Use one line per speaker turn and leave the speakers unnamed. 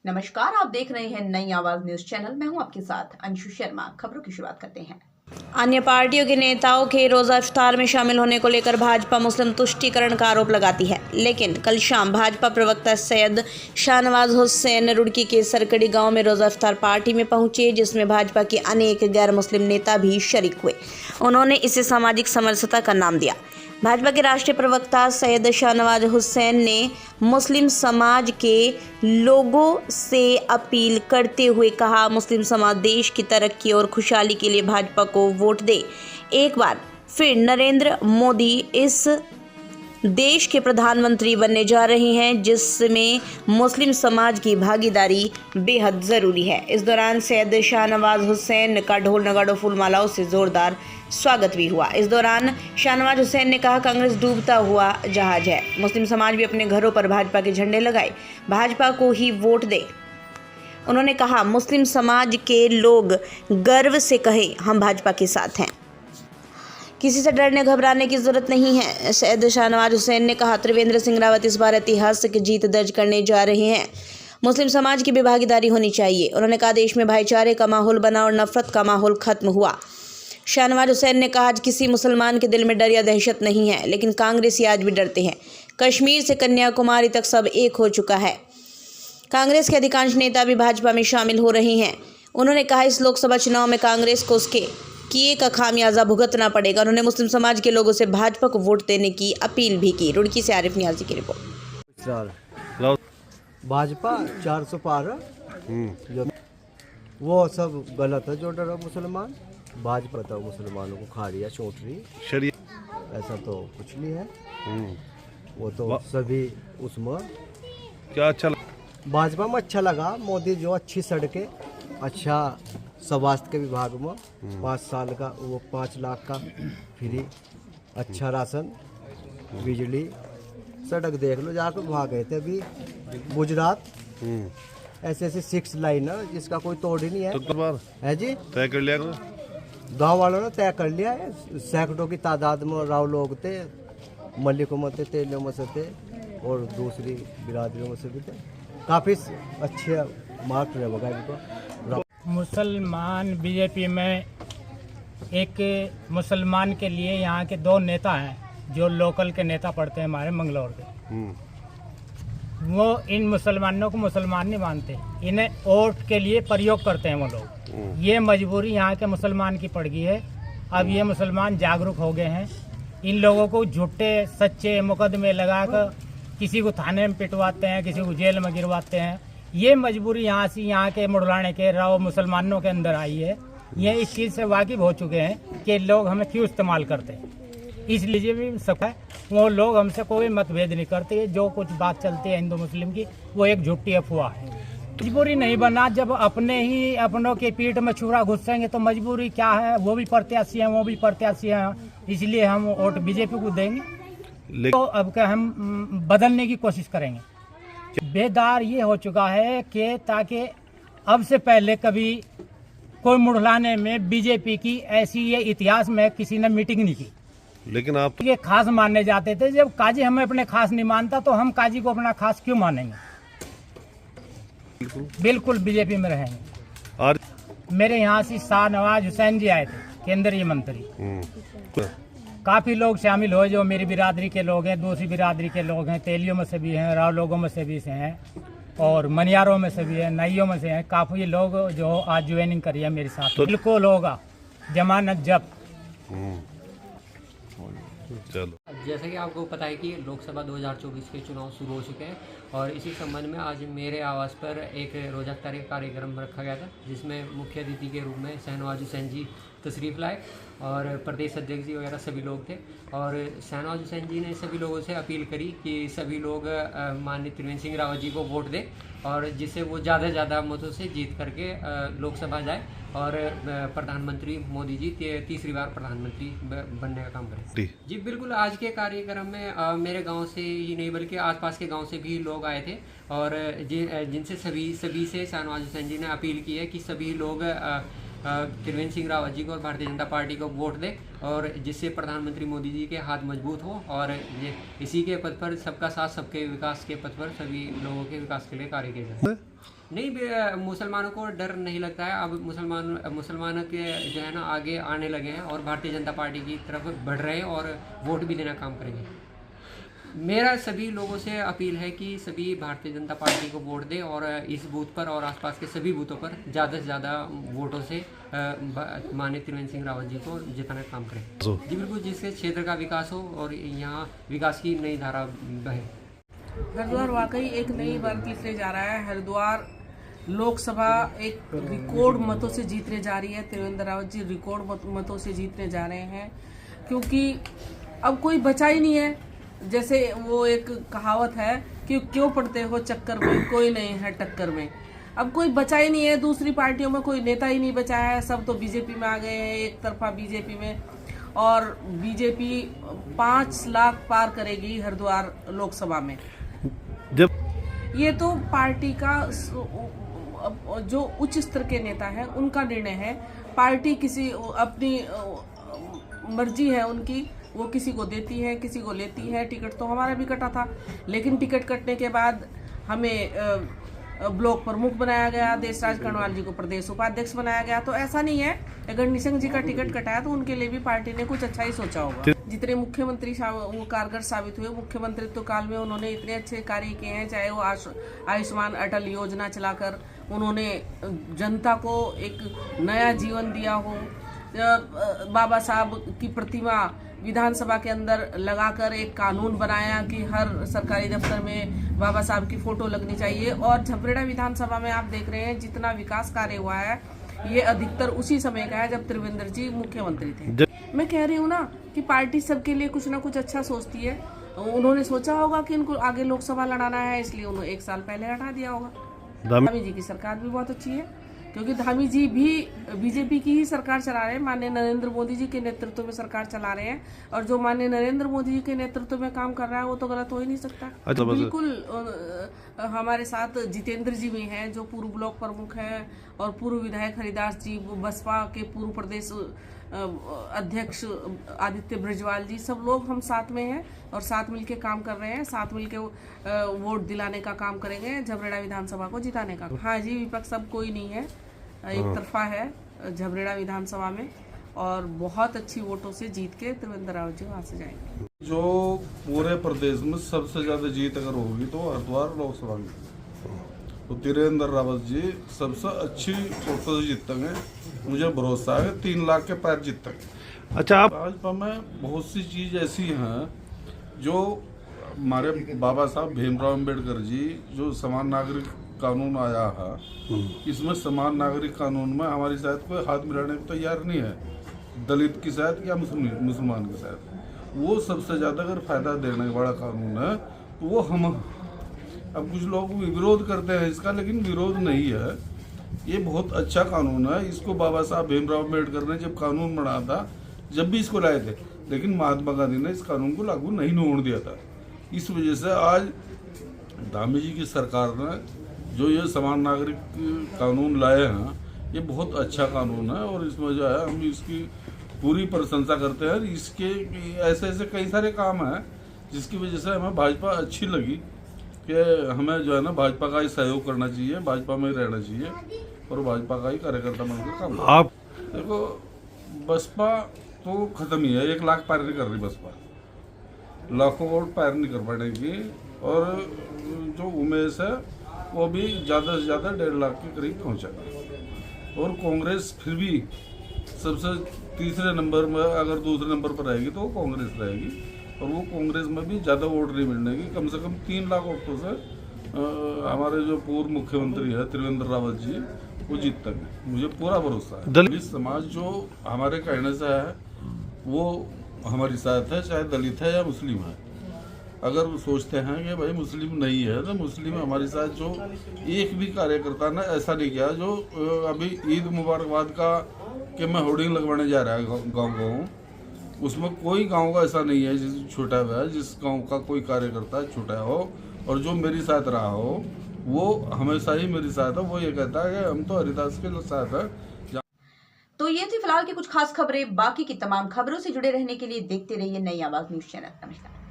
नमस्कार, आप देख रहे हैं नई आवाज न्यूज चैनल। मैं हूं आपके साथ अंशु शर्मा। खबरों की शुरुआत करते हैं। अन्य पार्टियों के नेताओं के रोजा इफ्तार में शामिल होने को लेकर भाजपा मुस्लिम तुष्टीकरण का आरोप लगाती है, लेकिन कल शाम भाजपा प्रवक्ता सैयद शाहनवाज हुसैन रुड़की के सरकड़ी गांव में रोजा इफ्तार पार्टी में पहुंचे, जिसमें भाजपा के अनेक गैर मुस्लिम नेता भी शरीक हुए। उन्होंने इसे सामाजिक समरसता का नाम दिया। भाजपा के राष्ट्रीय प्रवक्ता सैयद शाहनवाज हुसैन ने मुस्लिम समाज के लोगों से अपील करते हुए कहा, मुस्लिम समाज देश की तरक्की और खुशहाली के लिए भाजपा को वोट दे। एक बार फिर नरेंद्र मोदी इस देश के प्रधानमंत्री बनने जा रहे हैं, जिसमें मुस्लिम समाज की भागीदारी बेहद ज़रूरी है। इस दौरान सैयद शाहनवाज हुसैन का ढोल नगाड़ों फूलमालाओं से जोरदार स्वागत भी हुआ। इस दौरान शाहनवाज हुसैन ने कहा, कांग्रेस डूबता हुआ जहाज है। मुस्लिम समाज भी अपने घरों पर भाजपा के झंडे लगाए, भाजपा को ही वोट दे। उन्होंने कहा, मुस्लिम समाज के लोग गर्व से कहे, हम भाजपा के साथ हैं, किसी से डरने घबराने की जरूरत नहीं है। सैयद शाहनवाज हुसैन ने कहा, त्रिवेंद्र सिंह रावत इस बार ऐतिहासिक जीत दर्ज करने जा रहे हैं। मुस्लिम समाज की भी भागीदारी होनी चाहिए। उन्होंने कहा, देश में भाईचारे का माहौल बना और नफरत का माहौल खत्म हुआ। शाहनवाज हुसैन ने कहा, आज किसी मुसलमान के दिल में डर या दहशत नहीं है, लेकिन कांग्रेसी आज भी डरते हैं। कश्मीर से कन्याकुमारी तक सब एक हो चुका है। कांग्रेस के अधिकांश नेता भी भाजपा में शामिल हो रहे हैं। उन्होंने कहा, इस लोकसभा चुनाव में कांग्रेस को उसके किए का खामियाजा भुगतना पड़ेगा। उन्होंने मुस्लिम समाज के लोगों से भाजपा को वोट देने की अपील भी की। रुड़की से आरिफ नियाजी की रिपोर्ट।
भाजपा 400 पार वो सब गलत है जो डरा मुसलमान। भाजपा तो मुसलमानों को खा रही है, चोट रही, ऐसा तो कुछ नहीं है। वो तो सभी उसमें
क्या अच्छा
भाजपा में अच्छा लगा। मोदी जो अच्छी सड़कें, अच्छा स्वास्थ्य के विभाग में 5 साल का वो 5 लाख का फ्री, अच्छा राशन, बिजली, सड़क देख लो जाकर। वहाँ गए थे अभी गुजरात, ऐसे 6 लाइन है जिसका कोई तोड़ ही नहीं है।
तो
है जी,
तय कर लिया
गांव वालों ने तय कर लिया है। सैकड़ों की तादाद में राव लोग थे, मलिकों में थे, तेलियों में से थे और दूसरी बिरादरियों में से भी थे। काफ़ी अच्छे मार्क रहेगा इनको।
मुसलमान बीजेपी में एक मुसलमान के लिए यहाँ के 2 नेता हैं जो लोकल के नेता पड़ते हैं हमारे मंगलौर के। वो इन मुसलमानों को मुसलमान नहीं मानते, इन्हें वोट के लिए प्रयोग करते हैं वो लोग। ये मजबूरी यहाँ के मुसलमान की पड़ गई है। अब ये मुसलमान जागरूक हो गए हैं। इन लोगों को झूठे सच्चे मुकदमे लगाकर किसी को थाने में पिटवाते हैं, किसी को जेल में गिरवाते हैं। ये मजबूरी यहाँ से यहाँ के मुड़लाने के राव मुसलमानों के अंदर आई है। ये इस चीज़ से वाकिफ हो चुके हैं कि लोग हमें क्यों इस्तेमाल करते हैं। इसलिए भी सब है, वो लोग हमसे कोई मतभेद नहीं करते। जो कुछ बात चलती है हिंदू मुस्लिम की, वो एक झूठी अफवाह है। मजबूरी नहीं बना। जब अपने ही अपनों के पीठ में छुरा घुसेंगे तो मजबूरी क्या है। वो भी प्रत्याशी हैं, वो भी प्रत्याशी हैं, इसलिए हम वोट बीजेपी को देंगे। तो अब क्या हम बदलने की कोशिश करेंगे। बेदार ये हो चुका है कि ताकि अब से पहले कभी कोई मुड़लाने में बीजेपी की ऐसी ये इतिहास में किसी ने मीटिंग नहीं की।
लेकिन आप
ये खास मानने जाते थे। जब काजी हमें अपने खास नहीं मानता तो हम काजी को अपना खास क्यों मानेंगे। बिल्कुल बीजेपी में रहेंगे।
और
मेरे यहाँ से शाहनवाज हुसैन जी आए थे, केंद्रीय मंत्री। काफी लोग शामिल हुए जो मेरी बिरादरी के लोग हैं, दूसरी बिरादरी के लोग हैं, तेलियों में से भी हैं, राव लोगों में से भी हैं और मनियारों में से भी हैं, नाइयों में से हैं। काफी लोग जो आज ज्वाइनिंग करी है मेरे साथ। तो बिल्कुल होगा जमानत जब्त।
चलो,
जैसा कि आपको पता है कि लोकसभा 2024 के चुनाव शुरू हो चुके हैं और इसी संबंध में आज मेरे आवास पर एक रोजा इफ्तारी कार्यक्रम रखा गया था, जिसमें मुख्य अतिथि के रूप में शाहनवाज हुसैन जी तशरीफ़ लाए और प्रदेश अध्यक्ष जी वगैरह सभी लोग थे। और शाहनवाज हुसैन जी ने सभी लोगों से अपील करी कि सभी लोग माननीय त्रिवेंद्र सिंह रावत जी को वोट दें और जिससे वो ज़्यादा से ज़्यादा मतों से जीत करके लोकसभा जाए और प्रधानमंत्री मोदी जी तीसरी बार प्रधानमंत्री बनने का काम करें। जी बिल्कुल, आज के कार्यक्रम में मेरे गांव से ही नहीं बल्कि आसपास के गांव से भी लोग आए थे और जिनसे सभी से शाहनवाज हुसैन जी ने अपील की है कि सभी लोग त्रिवेंद्र सिंह रावत जी को और भारतीय जनता पार्टी को वोट दे और जिससे प्रधानमंत्री मोदी जी के हाथ मजबूत हो और ये इसी के पद पर सबका साथ सबके विकास के पद पर सभी लोगों के विकास के लिए कार्य किया जाए। नहीं, मुसलमानों को डर नहीं लगता है। अब मुसलमानों के जो है ना आगे आने लगे हैं और भारतीय जनता पार्टी की तरफ बढ़ रहे हैं और वोट भी देना काम करेंगे। मेरा सभी लोगों से अपील है कि सभी भारतीय जनता पार्टी को वोट दें और इस बूथ पर और आसपास के सभी बूथों पर ज़्यादा से ज़्यादा वोटों से माननीय त्रिवेंद्र सिंह रावत जी को जिताने का काम करें। जी बिल्कुल, जिससे क्षेत्र का विकास हो और यहाँ विकास की नई धारा बहे।
हरिद्वार वाकई एक नई इबारत लिखने जा रहा है। हरिद्वार लोकसभा एक रिकॉर्ड मतों से जीतने जा रही है। त्रिवेंद्र रावत जी रिकॉर्ड मतों से जीतने जा रहे हैं, क्योंकि अब कोई बचा ही नहीं है। जैसे वो एक कहावत है कि क्यों पड़ते हो चक्कर में, कोई नहीं है टक्कर में। अब कोई बचा ही नहीं है, दूसरी पार्टियों में कोई नेता ही नहीं बचा है, सब तो बीजेपी में आ गए हैं, एक तरफा बीजेपी में। और बीजेपी 5 लाख पार करेगी हरिद्वार लोकसभा में।
जब
ये तो पार्टी का जो उच्च स्तर के नेता है उनका निर्णय है। पार्टी किसी अपनी मर्जी है उनकी, वो किसी को देती है, किसी को लेती है। टिकट तो हमारा भी कटा था, लेकिन टिकट कटने के बाद हमें ब्लॉक प्रमुख बनाया गया, देशराज कर्णवाल जी को प्रदेश उपाध्यक्ष बनाया गया। तो ऐसा नहीं है, अगर निशंक जी का टिकट कटाया तो उनके लिए भी पार्टी ने कुछ अच्छा ही सोचा होगा। जितने मुख्यमंत्री वो कारगर साबित हुए, मुख्यमंत्रित्व काल में उन्होंने इतने अच्छे कार्य किए हैं, चाहे वो आयुष्मान अटल योजना चलाकर उन्होंने जनता को एक नया जीवन दिया हो, बाबा साहब की प्रतिमा विधानसभा के अंदर लगाकर एक कानून बनाया कि हर सरकारी दफ्तर में बाबा साहब की फोटो लगनी चाहिए। और झबरेड़ा विधानसभा में आप देख रहे हैं जितना विकास कार्य हुआ है, ये अधिकतर उसी समय का है जब त्रिवेंद्र जी मुख्यमंत्री थे। मैं कह रही हूँ ना कि पार्टी सबके लिए कुछ ना कुछ अच्छा सोचती है। उन्होंने सोचा होगा कि इनको आगे लोकसभा लड़ाना है, इसलिए उन्होंने 1 साल पहले हटा दिया होगा। धामी जी की सरकार भी बहुत अच्छी है, क्योंकि धामी जी भी बीजेपी की ही सरकार चला रहे हैं, माननीय नरेंद्र मोदी जी के नेतृत्व में सरकार चला रहे हैं। और जो माननीय नरेंद्र मोदी जी के नेतृत्व में काम कर रहा है वो तो गलत हो ही नहीं सकता। बिल्कुल हमारे साथ जितेंद्र जी भी हैं, जो पूर्व ब्लॉक प्रमुख हैं, और पूर्व विधायक हरिदास जी, बसपा के पूर्व प्रदेश अध्यक्ष आदित्य ब्रजवाल जी, सब लोग हम साथ में हैं और साथ मिलके काम कर रहे हैं। साथ मिलके वोट दिलाने का काम करेंगे, झबरेड़ा विधानसभा को जिताने का। हाँ जी, विपक्ष सब कोई नहीं है, एक तरफा है झबरेड़ा विधानसभा में, और बहुत अच्छी वोटों से जीत के त्रिवेंद्र रावत जी वहाँ से जाएंगे।
जो पूरे प्रदेश में सबसे ज्यादा जीत अगर होगी तो हरिद्वार लोकसभा में, तो त्रिवेंद्र रावत जी सबसे अच्छी वोटों से जीतेंगे। मुझे भरोसा है 3 लाख के पार जीतेंगे।
अच्छा, आप
भाजपा में बहुत सी चीज ऐसी हैं जो हमारे बाबा साहब भीमराव अम्बेडकर जी जो समान नागरिक कानून आया है, इसमें समान नागरिक कानून में हमारी शायद कोई हाथ मिलाने को तैयार नहीं है, दलित की शायद या मुसलमान की शायद। वो सबसे ज़्यादा अगर फायदा देने वाला कानून है तो वो हम। अब कुछ लोग विरोध करते हैं इसका, लेकिन विरोध नहीं है, ये बहुत अच्छा कानून है। इसको बाबा साहब भीमराव अम्बेडकर ने जब कानून बनाया था, जब भी इसको लाए थे, लेकिन महात्मा गांधी ने इस कानून को लागू नहीं होने दिया था। इस वजह से आज धामी जी की सरकार ने जो ये समान नागरिक कानून लाए हैं, ये बहुत अच्छा कानून है और इसमें जो है हम इसकी पूरी प्रशंसा करते हैं। इसके ऐसे ऐसे कई सारे काम हैं जिसकी वजह से हमें भाजपा अच्छी लगी कि हमें जो है ना भाजपा का ही सहयोग करना चाहिए, भाजपा में ही रहना चाहिए और भाजपा का ही कार्यकर्ता बनकर काम।
आप
देखो, बसपा तो खत्म ही है, 1 लाख पार नहीं कर रही बसपा, लाखों वोट पार नहीं कर पाएगी। और जो उमेश है वो भी ज़्यादा से ज़्यादा 1.5 लाख के करीब पहुँचेगा। और कांग्रेस फिर भी सबसे तीसरे नंबर में, अगर दूसरे नंबर पर रहेगी तो वो कांग्रेस रहेगी, और वो कांग्रेस में भी ज़्यादा वोट नहीं मिलने की, कम से कम 3 लाख वोटों से हमारे जो पूर्व मुख्यमंत्री है त्रिवेंद्र रावत जी वो जीतेंगे, मुझे पूरा भरोसा है। दलित समाज जो हमारे कहने से है वो हमारी साथ है, चाहे दलित है या मुस्लिम है। अगर वो सोचते हैं कि भाई मुस्लिम नहीं है, तो मुस्लिम हमारे साथ जो एक भी कार्यकर्ता ने ऐसा नहीं किया जो अभी ईद मुबारकबाद का कि मैं होर्डिंग लगवाने जा रहा है गाँव, उसमें कोई गांव का ऐसा नहीं है जिस छूटा हुआ है, जिस गांव का कोई कार्यकर्ता छूटा हो और जो मेरे साथ रहा हो वो हमेशा ही मेरे साथ है। वो ये कहता है कि हम तो हरिदास के साथ है।
तो ये थी फिलहाल की कुछ खास खबरें। बाकी की तमाम खबरों से जुड़े रहने के लिए देखते रहिए नई आवाज न्यूज चैनल। नमस्कार।